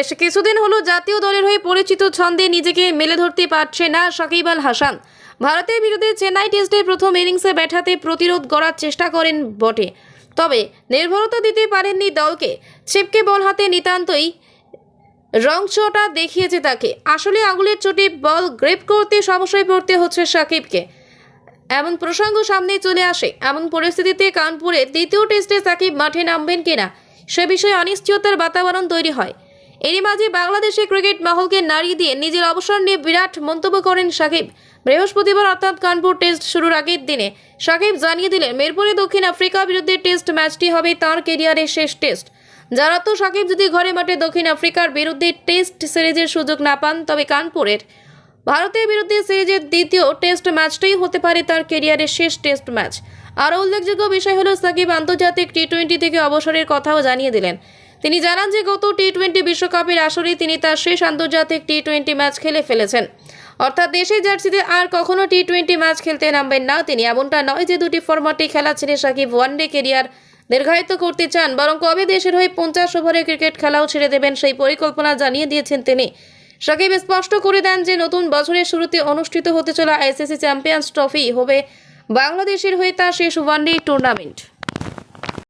বেশ কিছুদিন হলো জাতীয় দলের হয়ে পরিচিত ছন্দে নিজেকে মেলে ধরতে পারছে না সাকিব আল হাসান। ভারতের বিরুদ্ধে চেন্নাই টেস্টে প্রথম ইনিংসে ব্যাটাতে প্রতিরোধ গড়ার চেষ্টা করেন বটে, তবে নির্ভরতা দিতে পারেননি দলকে। ছিপকে বল হাতে নিতান্তই রংচটা দেখিয়েছে তাকে। আসলে আঙুলের চোটে বল গ্রিপ করতে সমস্যায় পড়তে হচ্ছে সাকিবকে। এমন প্রসঙ্গ সামনে চলে আসে। এমন পরিস্থিতিতে কানপুরে দ্বিতীয় টেস্টে সাকিব মাঠে নামবেন কিনা সে বিষয়ে অনিশ্চয়তার বাতাবরণ তৈরি হয়। এরই মাঝে বাংলাদেশে ক্রিকেট মহলকে নাড়িয়ে দিয়ে নিজের অবসর নিয়ে বিরাট মন্তব্য করেন সাকিব। বৃহস্পতিবার অর্থাৎ কানপুর টেস্ট শুরুর আগের দিনে সাকিব জানিয়ে দিলেন মিরপুরে দক্ষিণ আফ্রিকা বিরুদ্ধে টেস্ট ম্যাচটি হবে তাঁর কেরিয়ারের শেষ টেস্ট। যার অর্থ সাকিব যদি ঘরে মাঠে দক্ষিণ আফ্রিকার বিরুদ্ধে টেস্ট সিরিজের সুযোগ না পান, তবে কানপুরের ভারতের বিরুদ্ধে সিরিজের দ্বিতীয় টেস্ট ম্যাচটাই হতে পারে তার কেরিয়ারের শেষ টেস্ট ম্যাচ। আরও উল্লেখযোগ্য বিষয় হলো সাকিব আন্তর্জাতিক টি-20 থেকে অবসরের কথাও জানিয়ে দিলেন। তিনি জানান যে গত টি-20 বিশ্বকাপের আসরে তিনি তার শেষ আন্তর্জাতিক টি-20 ম্যাচ খেলে ফেলেছেন, অর্থাৎ দেশের জার্সিতে আর কখনো টি-20 ম্যাচ খেলতে নামবেন না তিনি। এমনটা নয় যে দুটি ফরম্যাটে খেলা ছেড়ে সাকিব ওয়ানডে কেরিয়ার দীর্ঘায়িত করতে চান, বরং কবে দেশের হয়ে 50 ওভারের ক্রিকেট খেলাও ছেড়ে দেবেন সেই পরিকল্পনা জানিয়ে দিয়েছেন তিনি। সাকিব স্পষ্ট করে দেন যে নতুন বছরের শুরুতে অনুষ্ঠিত হতে চলা আইসিসি চ্যাম্পিয়ন্স ট্রফি হবে বাংলাদেশের হয়ে তার শেষ ওয়ানডে টুর্নামেন্ট।